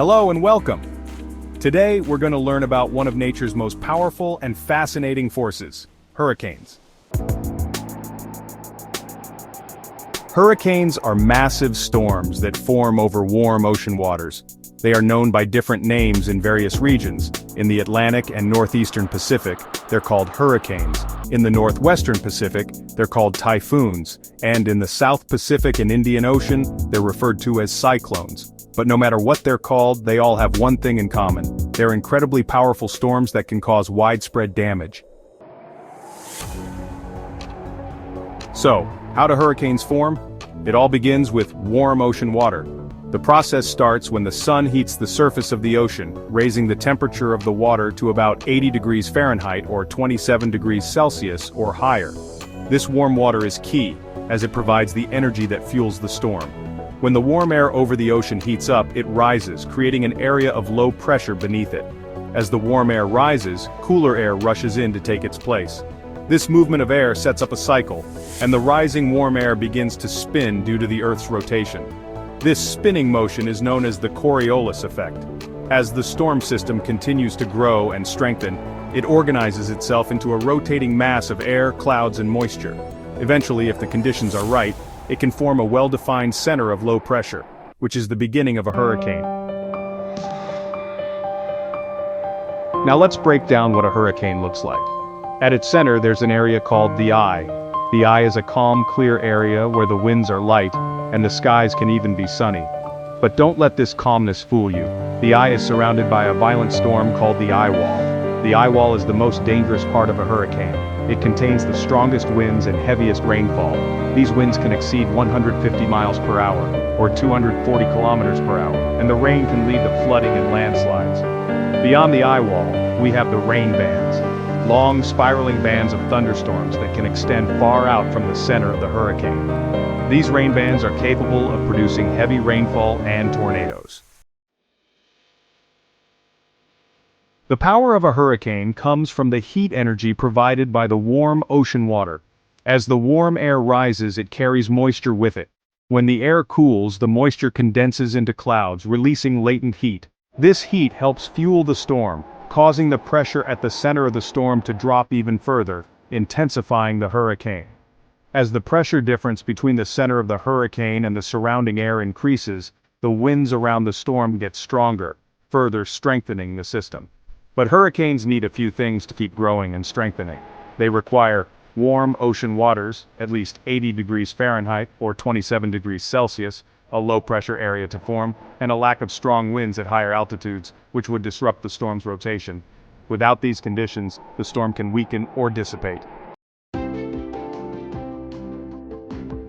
Hello and welcome. Today we're going to learn about one of nature's most powerful and fascinating forces, hurricanes. Hurricanes are massive storms that form over warm ocean waters. They are known by different names in various regions. In the Atlantic and northeastern Pacific, they're called hurricanes. In the northwestern Pacific, they're called typhoons. And in the South Pacific and Indian Ocean, they're referred to as cyclones. But no matter what they're called, they all have one thing in common. They're incredibly powerful storms that can cause widespread damage. So, how do hurricanes form? It all begins with warm ocean water. The process starts when the sun heats the surface of the ocean, raising the temperature of the water to about 80 degrees Fahrenheit or 27 degrees Celsius or higher. This warm water is key, as it provides the energy that fuels the storm. When the warm air over the ocean heats up, it rises, creating an area of low pressure beneath it. As the warm air rises, cooler air rushes in to take its place. This movement of air sets up a cycle, and the rising warm air begins to spin due to the Earth's rotation. This spinning motion is known as the Coriolis effect. As the storm system continues to grow and strengthen, it organizes itself into a rotating mass of air, clouds, and moisture. Eventually, if the conditions are right, it can form a well-defined center of low pressure, which is the beginning of a hurricane. Now let's break down what a hurricane looks like. At its center there's an area called the eye. The eye is a calm, clear area where the winds are light, and the skies can even be sunny. But don't let this calmness fool you. The eye is surrounded by a violent storm called the eye wall. The eye wall is the most dangerous part of a hurricane. It contains the strongest winds and heaviest rainfall. These winds can exceed 150 miles per hour, or 240 kilometers per hour, and the rain can lead to flooding and landslides. Beyond the eye wall, we have the rain bands. Long, spiraling bands of thunderstorms that can extend far out from the center of the hurricane. These rain bands are capable of producing heavy rainfall and tornadoes. The power of a hurricane comes from the heat energy provided by the warm ocean water. As the warm air rises, it carries moisture with it. When the air cools, the moisture condenses into clouds, releasing latent heat. This heat helps fuel the storm, causing the pressure at the center of the storm to drop even further, intensifying the hurricane. As the pressure difference between the center of the hurricane and the surrounding air increases, the winds around the storm get stronger, further strengthening the system. But hurricanes need a few things to keep growing and strengthening. They require warm ocean waters, at least 80 degrees Fahrenheit or 27 degrees Celsius, a low-pressure area to form, and a lack of strong winds at higher altitudes, which would disrupt the storm's rotation. Without these conditions, the storm can weaken or dissipate.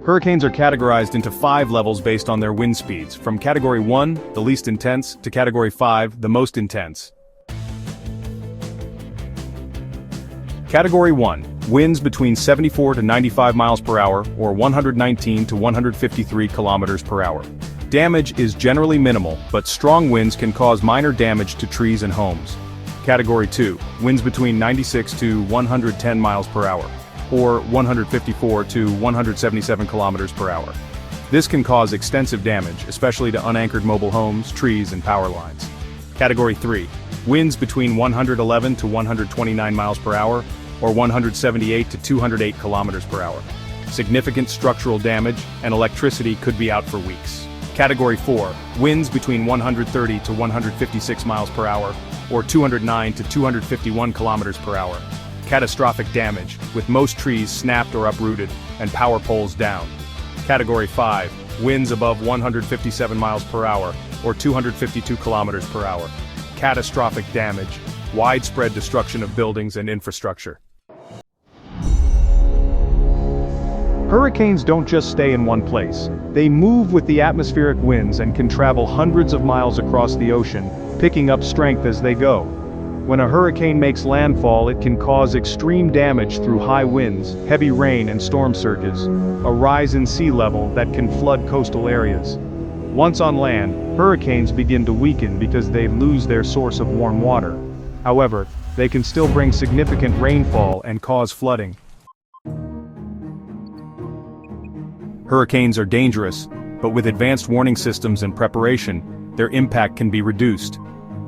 Hurricanes are categorized into 5 levels based on their wind speeds, from Category 1, the least intense, to Category 5, the most intense. Category 1, winds between 74 to 95 miles per hour, or 119 to 153 kilometers per hour. Damage is generally minimal, but strong winds can cause minor damage to trees and homes. Category 2, winds between 96 to 110 miles per hour, or 154 to 177 kilometers per hour. This can cause extensive damage, especially to unanchored mobile homes, trees, and power lines. Category 3, winds between 111 to 129 miles per hour, or 178 to 208 kilometers per hour. Significant structural damage and electricity could be out for weeks. Category 4, winds between 130 to 156 miles per hour, or 209 to 251 kilometers per hour. Catastrophic damage, with most trees snapped or uprooted, and power poles down. Category 5, winds above 157 miles per hour, or 252 kilometers per hour. Catastrophic damage, widespread destruction of buildings and infrastructure. Hurricanes don't just stay in one place. They move with the atmospheric winds and can travel hundreds of miles across the ocean, picking up strength as they go. When a hurricane makes landfall, it can cause extreme damage through high winds, heavy rain, and storm surges, a rise in sea level that can flood coastal areas. Once on land, hurricanes begin to weaken because they lose their source of warm water. However, they can still bring significant rainfall and cause flooding. Hurricanes are dangerous, but with advanced warning systems and preparation, their impact can be reduced.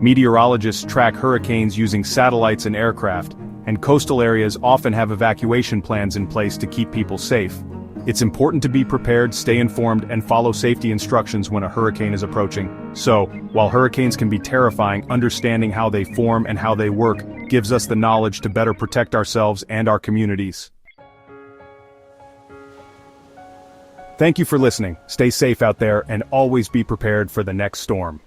Meteorologists track hurricanes using satellites and aircraft, and coastal areas often have evacuation plans in place to keep people safe. It's important to be prepared, stay informed, and follow safety instructions when a hurricane is approaching. So, while hurricanes can be terrifying, understanding how they form and how they work gives us the knowledge to better protect ourselves and our communities. Thank you for listening. Stay safe out there and always be prepared for the next storm.